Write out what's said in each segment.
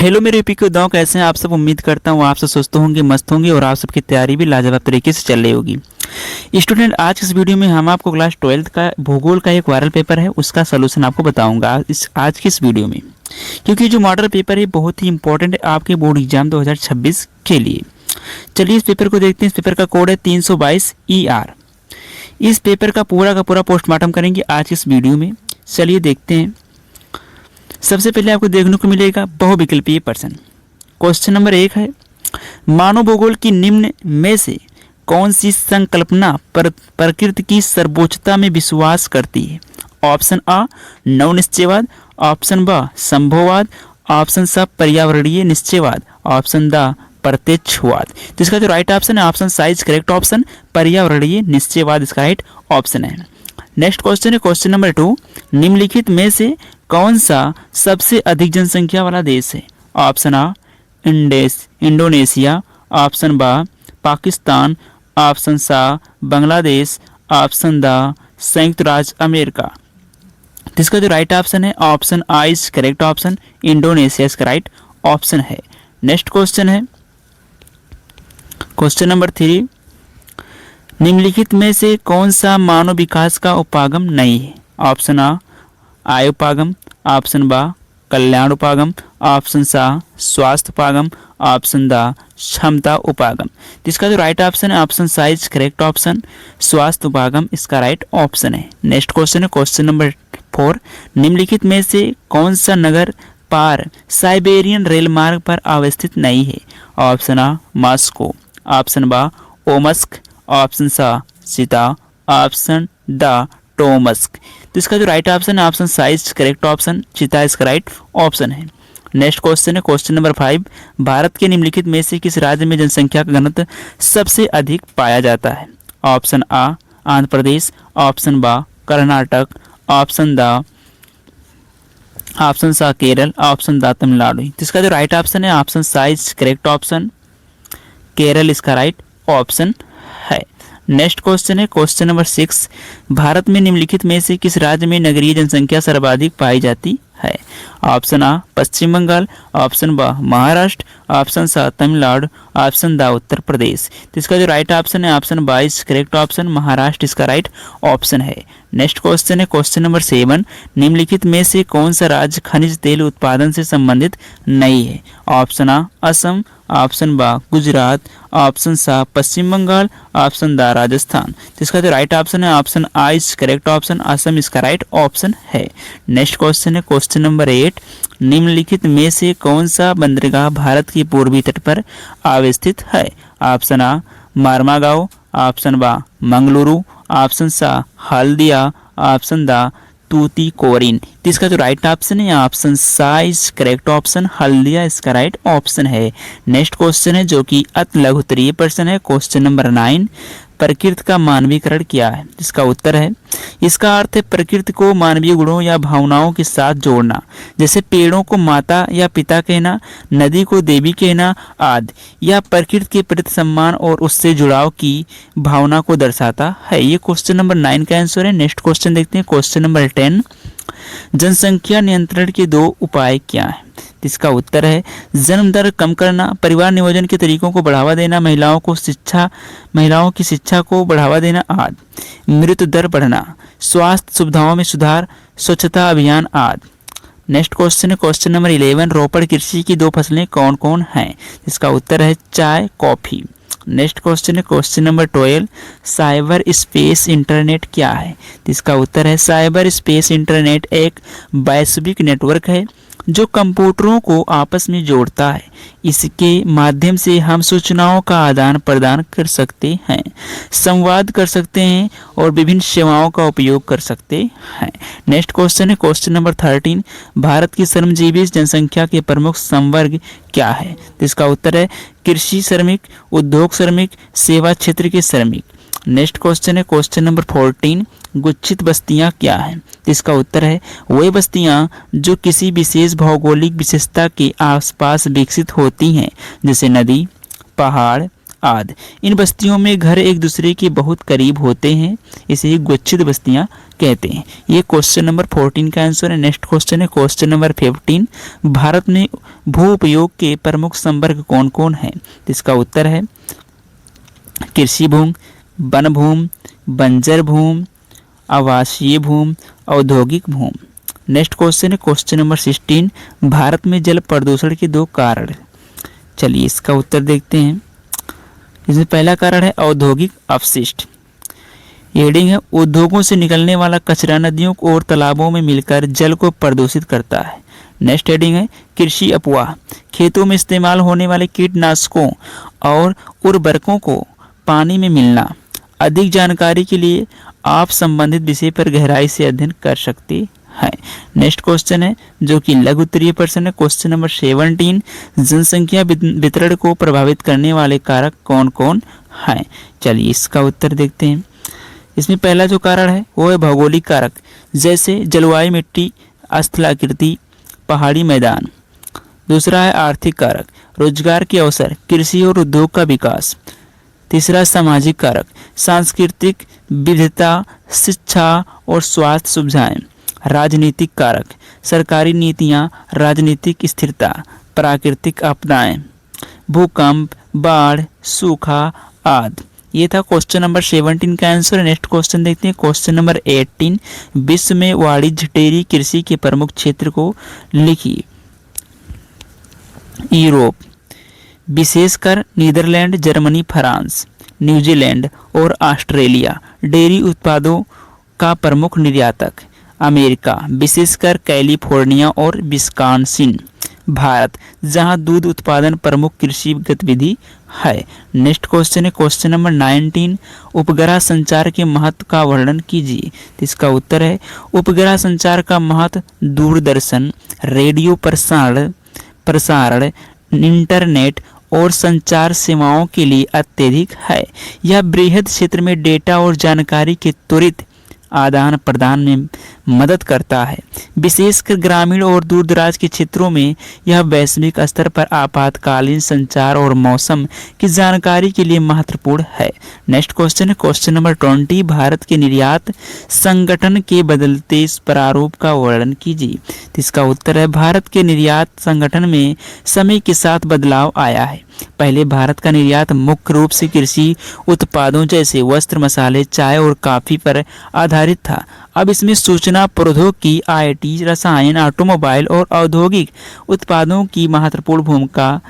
Hello मेरे UP के दांव, कैसे हैं आप सब। उम्मीद करता हूँ आप सब स्वस्थ होंगे, मस्त होंगे और आप सबकी तैयारी भी लाजवाब तरीके से चल रही होगी। स्टूडेंट, आज की इस वीडियो में हम आपको क्लास 12th का भूगोल का एक वायरल पेपर है, उसका सलूशन आपको बताऊंगा आज की इस वीडियो में। क्योंकि जो मॉडल पेपर है बहुत ही इंपॉर्टेंट है आपके बोर्ड एग्जाम 2026 के लिए। चलिए इस पेपर को देखते हैं। इस पेपर का कोड है 322 ER। इस पेपर का पूरा पोस्टमार्टम करेंगे आज की इस वीडियो में। चलिए देखते हैं। सबसे पहले आपको देखने को मिलेगा बहुविकल्पीय प्रश्न। क्वेश्चन नंबर 1 है, मानव भूगोल की निम्न में से कौन सी संकल्पना प्रकृति की सर्वोच्चता में विश्वास करती है। ऑप्शन A नव निश्चयवाद, ऑप्शन B संभववाद, ऑप्शन C पर्यावरणीय निश्चयवाद, ऑप्शन D प्रत्यक्षवाद। तो इसका जो राइट ऑप्शन है option C is correct option, पर्यावरणीय निश्चयवाद इसका राइट ऑप्शन है। नेक्स्ट क्वेश्चन है क्वेश्चन नंबर 2, निम्नलिखित में से कौन सा सबसे अधिक जनसंख्या वाला देश है। Option A Indonesia, option B Pakistan, option C Bangladesh, option D संयुक्त राज्य अमेरिका। इसका जो राइट ऑप्शन है option A is correct option, Indonesia इसका राइट ऑप्शन है। नेक्स्ट क्वेश्चन है क्वेश्चन नंबर 3, निम्नलिखित में से कौन सा मानव विकास का उपागम नहीं है। ऑप्शन A आय उपागम, ऑप्शन B कल्याण उपागम, ऑप्शन C स्वास्थ्य उपागम, ऑप्शन D क्षमता उपागम। तो इसका जो राइट ऑप्शन है option C is correct option, स्वास्थ्य उपागम इसका राइट ऑप्शन है। नेक्स्ट क्वेश्चन है क्वेश्चन नंबर 4, निम्नलिखित में से कौन सा नगर पार साइबेरियन रेल मार्ग पर अवस्थित नहीं है। Option A Moscow, option B Omsk, option C सीता, ऑप्शन D टोमस्क। तो इसका जो राइट ऑप्शन है option C is correct option, Chita इसका राइट ऑप्शन है। नेक्स्ट क्वेश्चन है क्वेश्चन नंबर 5, भारत के निम्नलिखित में से किस राज्य में जनसंख्या का घनत्व सबसे अधिक पाया जाता है। Option A Andhra Pradesh, option B Karnataka, option D option C Kerala, option D Tamil Nadu. तो इसका जो राइट ऑप्शन है option C is correct option, Kerala इसका राइट ऑप्शन है। नेक्स्ट क्वेश्चन है क्वेश्चन नंबर 6, भारत में निम्नलिखित में से किस राज्य में नगरीय जनसंख्या सर्वाधिक पाई जाती है। Option A Paschim Bangal, option B Maharashtra, option C Tamil Nadu, option D Uttar Pradesh. तो इसका जो राइट ऑप्शन है option B is correct option, Maharashtra इसका राइट ऑप्शन है। नेक्स्ट क्वेश्चन है क्वेश्चन नंबर 7, निम्नलिखित में से कौन सा राज्य खनिज तेल उत्पादन से संबंधित नहीं है। Option A Assam, option B Gujarat, option C Paschim Bangal, option D Rajasthan. तो इसका जो राइट ऑप्शन है option A is correct option, Assam इसका राइट ऑप्शन है। नेक्स्ट क्वेश्चन है क्वेश्चन नंबर 8, निम्नलिखित में से कौन सा बंदरगाह भारत के पूर्वी तट पर अवस्थित है। Option A Marmagao, option B Mangaluru, option C Haldia, option D Tuticorin. तो इसका जो राइट ऑप्शन है option C is correct option, Haldia इसका राइट ऑप्शन है। नेक्स्ट क्वेश्चन है जो कि अति लघु उत्तरीय प्रश्न है क्वेश्चन नंबर 9, प्रकृति का मानवीकरण क्या है। इसका उत्तर है, इसका अर्थ है प्रकृति को मानवीय गुणों या भावनाओं के साथ जोड़ना, जैसे पेड़ों को माता या पिता कहना, नदी को देवी कहना आदि, या प्रकृति के प्रति सम्मान और उससे जुड़ाव की भावना को दर्शाता है। ये क्वेश्चन नंबर 9 का आंसर है। नेक्स्ट क्वेश्चन देखते हैं क्वेश्चन नंबर 10, जनसंख्या नियंत्रण के 2 उपाय क्या हैं। इसका उत्तर है, जन्म दर कम करना, परिवार नियोजन के तरीकों को बढ़ावा देना, महिलाओं की शिक्षा को बढ़ावा देना आदि, मृत्यु दर बढ़ना, स्वास्थ्य सुविधाओं में सुधार, स्वच्छता अभियान आदि। नेक्स्ट क्वेश्चन है क्वेश्चन नंबर 11, रोपड़ कृषि की 2 फसलें कौन कौन हैं। इसका उत्तर है चाय कॉफी। नेक्स्ट क्वेश्चन है question number 12, cyber space internet क्या है। इसका उत्तर है, साइबर स्पेस इंटरनेट एक वैश्विक नेटवर्क है जो कंप्यूटरों को आपस में जोड़ता है। इसके माध्यम से हम सूचनाओं का आदान प्रदान कर सकते हैं, संवाद कर सकते हैं और विभिन्न सेवाओं का उपयोग कर सकते हैं। नेक्स्ट क्वेश्चन है क्वेश्चन नंबर 13, भारत की श्रमजीवी जनसंख्या के प्रमुख संवर्ग क्या है। इसका उत्तर है, कृषि श्रमिक, उद्योग श्रमिक, सेवा क्षेत्र के श्रमिक। नेक्स्ट क्वेश्चन है क्वेश्चन नंबर 14, गुच्छित बस्तियां क्या हैं। इसका उत्तर है, वे बस्तियां जो किसी विशेष भौगोलिक विशेषता के आसपास विकसित होती हैं, जैसे नदी, पहाड़, आदि। इन बस्तियों में घर एक दूसरे के बहुत करीब होते हैं, इसे ही गुच्छित बस्तियां कहते हैं। ये क्वेश्चन नंबर 14 का आंसर है। नेक्स्ट क्वेश्चन है क्वेश्चन नंबर 15। भारत में भू उपयोग के प्रमुख संवर्ग कौन कौन है? इसका उत्तर है कृषि भूमि, वन भूमि, बंजर भूमि, आवासीय भूमि, औद्योगिक भूमि। नेक्स्ट क्वेश्चन है क्वेश्चन नंबर 16। भारत में जल प्रदूषण के 2 कारण। चलिए इसका उत्तर देखते हैं। इसमें पहला कारण है औद्योगिक अपशिष्ट। हेडिंग है उद्योगों से निकलने वाला कचरा नदियों और तालाबों में मिलकर जल को प्रदूषित करता है। नेक्स्ट हेडिंग है कृषि अपवाह। खेतों में इस्तेमाल होने वाले कीटनाशकों और उर्वरकों को पानी में मिलना। अधिक जानकारी के लिए आप संबंधित विषय पर गहराई से अध्ययन कर सकते हैं। नेक्स्ट क्वेश्चन है जो कि लघु उत्तरीय प्रश्न है क्वेश्चन नंबर 17। जनसंख्या वितरण को प्रभावित करने वाले कारक कौन कौन हैं? चलिए इसका उत्तर देखते हैं। इसमें पहला जो कारण है वो है भौगोलिक कारक, जैसे जलवायु, मिट्टी, स्थलाकृति, पहाड़ी मैदान। दूसरा है आर्थिक कारक, रोजगार के अवसर, कृषि और उद्योग का विकास। तीसरा सामाजिक कारक, सांस्कृतिक विविधता, शिक्षा और स्वास्थ्य सुविधाएं। राजनीतिक कारक, सरकारी नीतियां, राजनीतिक स्थिरता, प्राकृतिक आपदाएं, भूकंप, बाढ़, सूखा आदि। ये था क्वेश्चन नंबर 17 का आंसर। नेक्स्ट क्वेश्चन देखते हैं क्वेश्चन नंबर 18। विश्व में वाणिज्य डेयरी कृषि के प्रमुख क्षेत्र को लिखिए। यूरोप, विशेषकर नीदरलैंड, जर्मनी, फ्रांस, न्यूजीलैंड और ऑस्ट्रेलिया डेयरी उत्पादों का प्रमुख निर्यातक। अमेरिका, विशेषकर कैलिफोर्निया और विस्कॉन्सिन। भारत, जहां दूध उत्पादन प्रमुख कृषि गतिविधि है। नेक्स्ट क्वेश्चन है क्वेश्चन नंबर 19। उपग्रह संचार के महत्व का वर्णन कीजिए। तो इसका उत्तर है उपग्रह संचार का महत्व दूरदर्शन, रेडियो प्रसारण, इंटरनेट और संचार सेवाओं के लिए अत्यधिक है। यह बृहद क्षेत्र में डेटा और जानकारी के त्वरित आदान प्रदान में मदद करता है। विशेषकर ग्रामीण और दूरदराज के क्षेत्रों में यह वैश्विक स्तर पर आपातकालीन संचार और मौसम की जानकारी के लिए महत्वपूर्ण है। नेक्स्ट क्वेश्चन है क्वेश्चन नंबर 20। भारत के निर्यात संगठन के बदलते प्रारूप का वर्णन कीजिए। इसका उत्तर है भारत के निर्यात संगठन में समय के साथ बदलाव आया है। पहले भारत का निर्यात मुख्य रूप से कृषि उत्पादों जैसे वस्त्र, मसाले, चाय और कॉफी पर आधारित था। अब इसमें सूचना प्रौद्योगिकी, आईटी, रसायन, ऑटोमोबाइल और औद्योगिक उत्पादों की महत्वपूर्ण भूमिका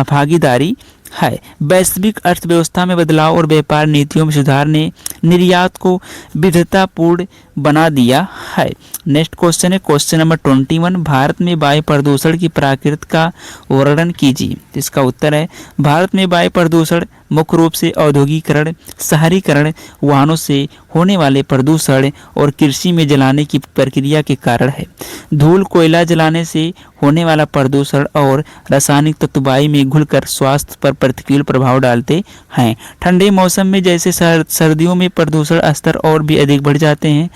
भागीदारी है। वैश्विक अर्थव्यवस्था में बदलाव और व्यापार नीतियों में सुधार ने निर्यात को विविधतापूर्ण बना दिया है। नेक्स्ट क्वेश्चन है क्वेश्चन नंबर 21। भारत में वायु प्रदूषण की प्रकृति का वर्णन कीजिए। इसका उत्तर है भारत में वायु प्रदूषण मुख्य रूप से औद्योगिकरण, शहरीकरण, वाहनों से होने वाले प्रदूषण और कृषि में जलाने की प्रक्रिया के कारण है। धूल, कोयला जलाने से होने वाला प्रदूषण और रासायनिक तत्व वायु में घुलकर स्वास्थ्य पर प्रतिकूल प्रभाव डालते हैं। ठंडे मौसम में जैसे सर्दियों में प्रदूषण स्तर और भी अधिक बढ़ जाते हैं,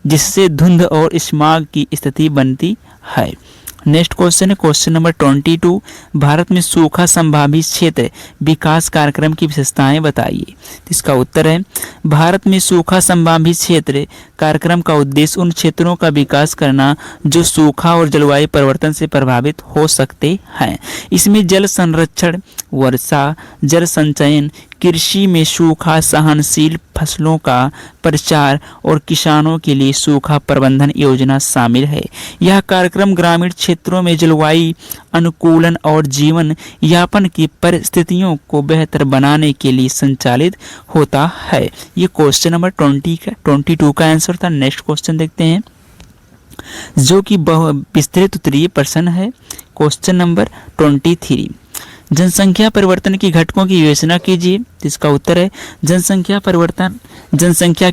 जिससे धुंध और स्मॉग की स्थिति बनती है। नेक्स्ट क्वेश्चन है क्वेश्चन नंबर 22। भारत में सूखा संभावित क्षेत्र विकास कार्यक्रम की विशेषताएं बताइए। इसका उत्तर है भारत में सूखा संभावित क्षेत्र कार्यक्रम का उद्देश्य उन क्षेत्रों का विकास करना जो सूखा और जलवायु परिवर्तन से प्रभावित हो सकते हैं। इसमें जल संरक्षण, वर्षा जल संचयन, कृषि में सूखा सहनशील फसलों का प्रचार और किसानों के लिए सूखा प्रबंधन योजना शामिल है। यह कार्यक्रम ग्रामीण क्षेत्रों में जलवायु अनुकूलन और जीवन यापन की परिस्थितियों को बेहतर बनाने के लिए संचालित होता है। ये क्वेश्चन नंबर 22 का आंसर था। नेक्स्ट क्वेश्चन देखते हैं जो कि विस्तृत उत्तरीय प्रश्न है। Question number 23। जनसंख्या परिवर्तन की घटकों की विवेचना कीजिए। इसका उत्तर है जनसंख्या परिवर्तन जनसंख्या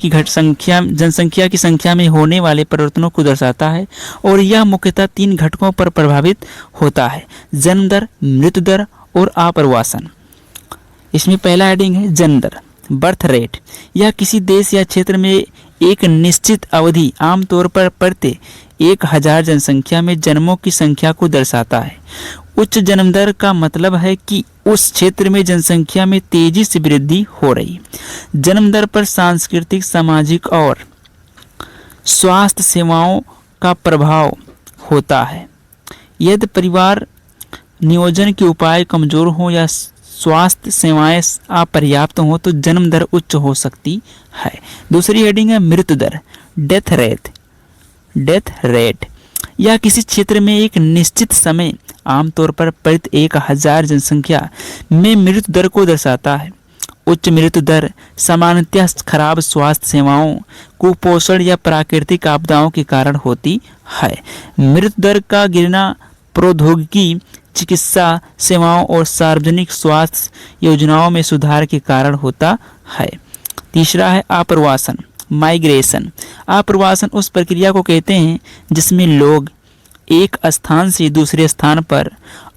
की संख्या में होने वाले परिवर्तनों को दर्शाता है और यह मुख्यतः 3 घटकों पर प्रभावित होता है: जन्म दर, मृत्यु दर और आप्रवासन। इसमें पहला हेडिंग है जन्म दर, बर्थ रेट। यह किसी देश या क्षेत्र में एक निश्चित अवधि, आमतौर पर प्रति 1000 जनसंख्या में जन्मों की संख्या को दर्शाता है। उच्च जन्म दर का मतलब है कि उस क्षेत्र में जनसंख्या में तेजी से वृद्धि हो रही। जन्म दर पर सांस्कृतिक, सामाजिक और स्वास्थ्य सेवाओं का प्रभाव होता है। यदि परिवार नियोजन के उपाय कमजोर हो या स्वास्थ्य सेवाएं अपर्याप्त हो तो जन्म दर उच्च हो सकती है। दूसरी हेडिंग है मृत्यु दर, डेथ रेट। डेथ रेट यह किसी क्षेत्र में एक निश्चित समय, आमतौर पर प्रति 1000 जनसंख्या में मृत्यु दर को दर्शाता है। उच्च मृत्यु दर सामान्यतः खराब स्वास्थ्य सेवाओं, कुपोषण या प्राकृतिक आपदाओं के कारण होती है। मृत्यु दर का गिरना प्रौद्योगिकी, चिकित्सा सेवाओं और सार्वजनिक स्वास्थ्य योजनाओं में सुधार के कारण होता है। तीसरा है आप्रवासन, माइग्रेशन। आप्रवासन उस प्रक्रिया को कहते हैं जिसमें लोग एक स्थान से दूसरे स्थान पर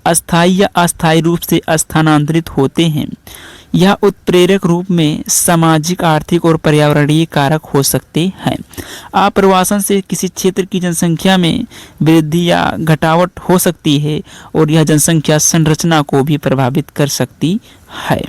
अस्थायी या अस्थायी रूप से स्थानांतरित होते हैं। यह उत्प्रेरक रूप में सामाजिक, आर्थिक और पर्यावरणीय कारक हो सकते हैं। आप्रवासन से किसी क्षेत्र की जनसंख्या में वृद्धि या घटावट हो सकती है और यह जनसंख्या संरचना को भी प्रभावित कर सकती है।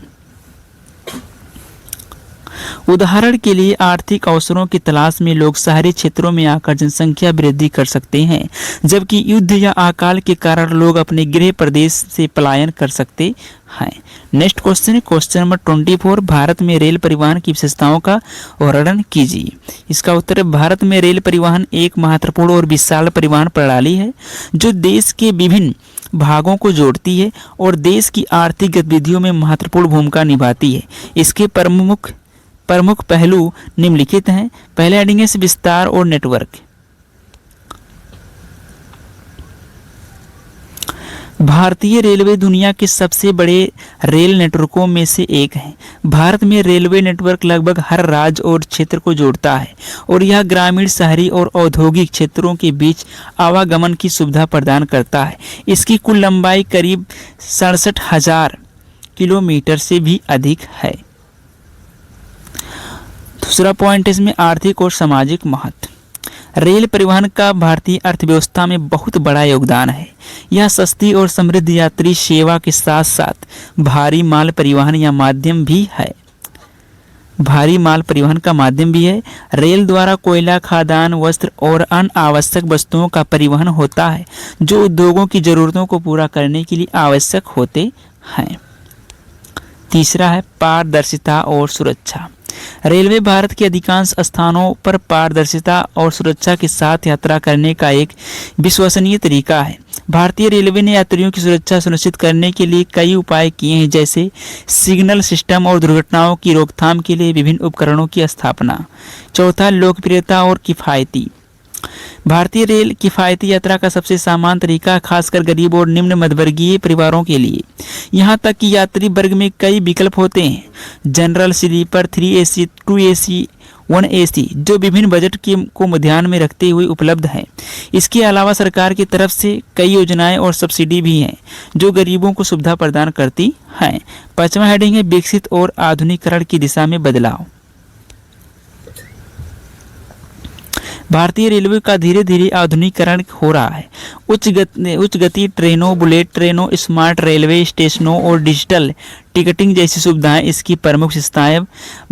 उदाहरण के लिए आर्थिक अवसरों की तलाश में लोग शहरी क्षेत्रों में आकर जनसंख्या वृद्धि कर सकते हैं, जबकि युद्ध या अकाल के कारण लोग अपने गृह प्रदेश से पलायन कर सकते हैं। नेक्स्ट क्वेश्चन है क्वेश्चन नंबर 24, भारत में रेल परिवहन की विशेषताओं का वर्णन कीजिए। इसका उत्तर है भारत में रेल परिवहन एक महत्वपूर्ण और विशाल परिवहन प्रणाली है जो देश के विभिन्न भागों को जोड़ती है और देश की आर्थिक गतिविधियों में महत्वपूर्ण भूमिका निभाती है। इसके प्रमुख पहलू निम्नलिखित हैं। पहले हेडिंग है विस्तार और नेटवर्क। भारतीय रेलवे दुनिया के सबसे बड़े रेल नेटवर्कों में से एक है। भारत में रेलवे नेटवर्क लगभग हर राज्य और क्षेत्र को जोड़ता है और यह ग्रामीण, शहरी और औद्योगिक क्षेत्रों के बीच आवागमन की सुविधा प्रदान करता है। इसकी कुल लंबाई करीब 67,000 किलोमीटर से भी अधिक है। दूसरा पॉइंट है इसमें आर्थिक और सामाजिक महत्व। रेल परिवहन का भारतीय अर्थव्यवस्था में बहुत बड़ा योगदान है। यह सस्ती और समृद्ध यात्री सेवा के साथ साथ भारी माल परिवहन या माध्यम भी है। भारी माल परिवहन का माध्यम भी है। रेल द्वारा कोयला, खाद्यान्न, वस्त्र और अन्य आवश्यक वस्तुओं का परिवहन होता है जो उद्योगों की जरूरतों को पूरा करने के लिए आवश्यक होते हैं। तीसरा है पारदर्शिता और सुरक्षा। रेलवे भारत के अधिकांश स्थानों पर पारदर्शिता और सुरक्षा के साथ यात्रा करने का एक विश्वसनीय तरीका है। भारतीय रेलवे ने यात्रियों की सुरक्षा सुनिश्चित करने के लिए कई उपाय किए हैं, जैसे सिग्नल सिस्टम और दुर्घटनाओं की रोकथाम के लिए विभिन्न उपकरणों की स्थापना। चौथा, लोकप्रियता और किफ़ायती। भारतीय रेल किफ़ायती यात्रा का सबसे सामान्य तरीका, खासकर गरीब और निम्न मध्यवर्गीय परिवारों के लिए। यहाँ तक कि यात्री वर्ग में कई विकल्प होते हैं, general, sleeper, 3AC, 2AC, 1AC, जो विभिन्न बजट को ध्यान में रखते हुए उपलब्ध हैं। इसके अलावा सरकार की तरफ से कई योजनाएं और सब्सिडी भी हैं जो गरीबों को सुविधा प्रदान करती हैं। पांचवा हेडिंग है विकसित और आधुनिकीकरण की दिशा में बदलाव। भारतीय रेलवे का धीरे धीरे आधुनिकीकरण हो रहा है। उच्च गति ट्रेनों, बुलेट ट्रेनों, स्मार्ट रेलवे स्टेशनों और डिजिटल टिकटिंग जैसी सुविधाएं इसकी प्रमुख विशेषताएं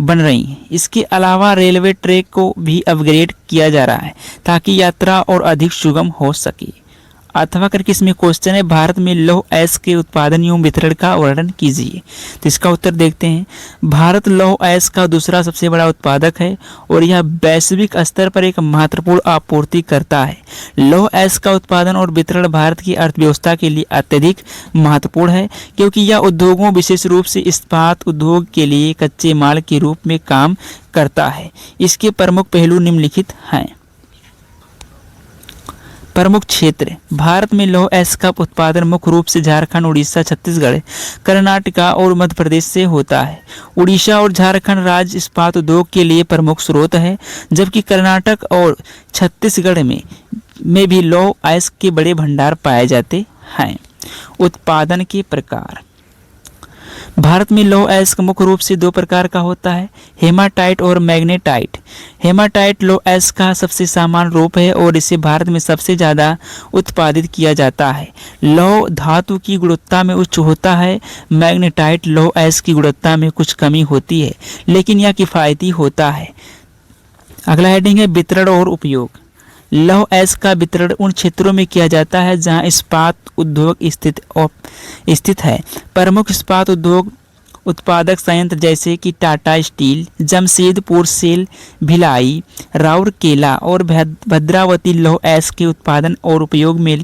बन रही हैं। इसके अलावा रेलवे ट्रैक को भी अपग्रेड किया जा रहा है ताकि यात्रा और अधिक सुगम हो सके। अथवा करके इसमें क्वेश्चन है भारत में लौह अयस्क के उत्पादन एवं वितरण का वर्णन कीजिए। तो इसका उत्तर देखते हैं। भारत लौह अयस्क का दूसरा सबसे बड़ा उत्पादक है और यह वैश्विक स्तर पर एक महत्वपूर्ण आपूर्ति करता है। लौह अयस्क का उत्पादन और वितरण भारत की अर्थव्यवस्था के लिए अत्यधिक महत्वपूर्ण है क्योंकि यह उद्योगों, विशेष रूप से इस्पात उद्योग के लिए कच्चे माल के रूप में काम करता है। इसके प्रमुख पहलू निम्नलिखित हैं। प्रमुख क्षेत्र। भारत में लौह अयस्क का उत्पादन मुख्य रूप से झारखंड, उड़ीसा, छत्तीसगढ़, कर्नाटका और मध्य प्रदेश से होता है। उड़ीसा और झारखंड राज्य इस्पात उद्योग के लिए प्रमुख स्रोत है, जबकि कर्नाटक और छत्तीसगढ़ में भी लौह अयस्क के बड़े भंडार पाए जाते हैं। उत्पादन के प्रकार। भारत में लौह अयस्क मुख्य रूप से दो प्रकार का होता है, हेमाटाइट और मैग्नेटाइट। हेमाटाइट लौह अयस्क का सबसे सामान्य रूप है और इसे भारत में सबसे ज़्यादा उत्पादित किया जाता है। लौह धातु की गुणवत्ता में उच्च होता है। मैग्नेटाइट लौह अयस्क की गुणवत्ता में कुछ कमी होती है, लेकिन यह किफ़ायती होता है। अगला हेडिंग है वितरण और उपयोग। लौह अयस्क का वितरण उन क्षेत्रों में किया जाता है जहां इस्पात उद्योग स्थित है। प्रमुख इस्पात उद्योग उत्पादक संयंत्र जैसे कि टाटा स्टील, जमशेदपुर सेल, भिलाई, राउरकेला और भद्रावती लौह अयस्क के उत्पादन और उपयोग में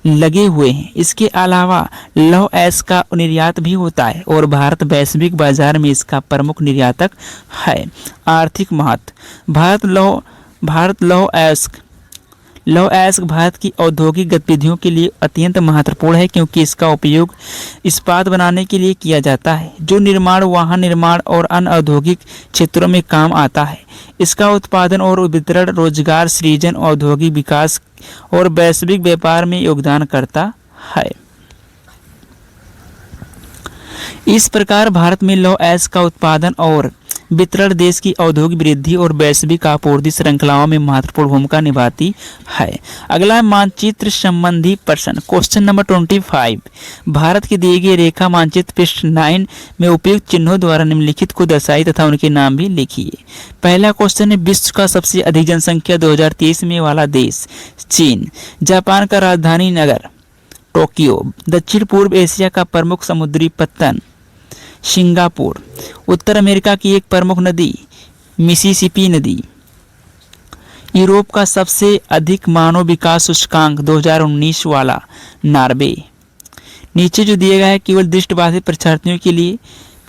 लगे हुए हैं। इसके अलावा लौह अयस्क का निर्यात भी होता है और भारत वैश्विक बाजार में इसका प्रमुख निर्यातक है। आर्थिक महत्व। लौह अयस्क भारत की औद्योगिक गतिविधियों के लिए अत्यंत महत्वपूर्ण है, क्योंकि इसका उपयोग इस्पात बनाने के लिए किया जाता है, जो निर्माण, वाहन निर्माण और अन्य औद्योगिक क्षेत्रों में काम आता है। इसका उत्पादन और वितरण रोजगार सृजन, औद्योगिक विकास और वैश्विक व्यापार में योगदान करता है। इस प्रकार भारत में लौह अयस्क का उत्पादन और वितरण देश की औद्योगिक वृद्धि और वैश्विक आपूर्ति श्रृंखलाओं में महत्वपूर्ण भूमिका निभाती है। अगला है मानचित्र संबंधी प्रश्न। Question number 25। भारत के दिए गए रेखा मानचित्र पृष्ठ 9 में उपयुक्त चिन्हों द्वारा निम्नलिखित को दर्शाइए तथा उनके नाम भी लिखिए। पहला क्वेश्चन है विश्व का सबसे अधिक जनसंख्या 2023 में वाला देश चीन। जापान का राजधानी नगर टोक्यो। दक्षिण पूर्व एशिया का प्रमुख समुद्री पत्तन सिंगापुर। उत्तर अमेरिका की एक प्रमुख नदी मिसिसिपी नदी। यूरोप का सबसे अधिक मानव विकास सूचकांक 2019 वाला नॉर्वे। नीचे जो दिया गया है केवल दृष्टिबाधित परीक्षार्थियों के लिए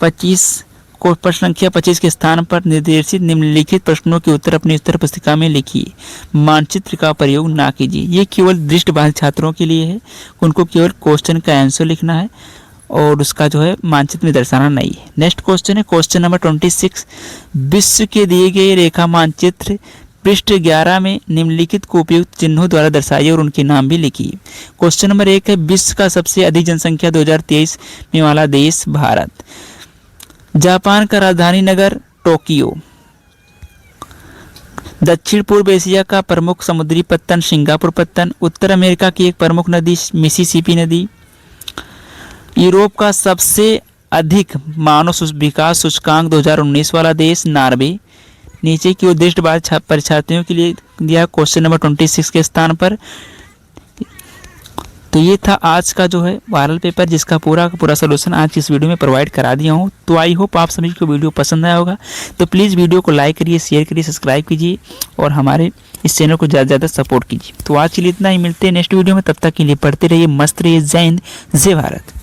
25 को प्रश्न संख्या 25 के स्थान पर निर्देशित निम्नलिखित प्रश्नों के उत्तर अपनी उत्तर पुस्तिका में लिखिए। मानचित्र का प्रयोग ना कीजिए। ये केवल दृष्टिबाधित छात्रों के लिए है, उनको केवल क्वेश्चन का आंसर लिखना है और उसका जो है मानचित्र में दर्शाना नहीं है। नेक्स्ट क्वेश्चन है क्वेश्चन नंबर 26। विश्व के दिए गए रेखा मानचित्र पृष्ठ 11 में निम्नलिखित को उपयुक्त चिन्हों द्वारा दर्शाइए और उनके नाम भी लिखिए। क्वेश्चन नंबर 1 है विश्व का सबसे अधिक जनसंख्या 2023 में वाला देश भारत। जापान का राजधानी नगर टोक्यो। दक्षिण पूर्व एशिया का प्रमुख समुद्री पत्तन सिंगापुर पत्तन। उत्तर अमेरिका की एक प्रमुख नदी मिसिसिपी नदी। यूरोप का सबसे अधिक मानव विकास सूचकांक 2019 वाला देश नॉर्वे। नीचे की ओर दृष्टिबाधित परीक्षार्थियों के लिए दिया क्वेश्चन नंबर 26 के स्थान पर। तो ये था आज का जो है वायरल पेपर, जिसका पूरा का पूरा सोल्यूशन आज की इस वीडियो में प्रोवाइड करा दिया हूँ। तो आई होप आप सभी को वीडियो पसंद आया होगा। तो प्लीज़ वीडियो को लाइक करिए, शेयर करिए, सब्सक्राइब कीजिए और हमारे इस चैनल को ज़्यादा से ज़्यादा सपोर्ट कीजिए। तो आज के लिए इतना ही, मिलते हैं नेक्स्ट वीडियो में। तब तक के लिए पढ़ते रहिए, मस्त रहिए। जय हिंद, जय भारत।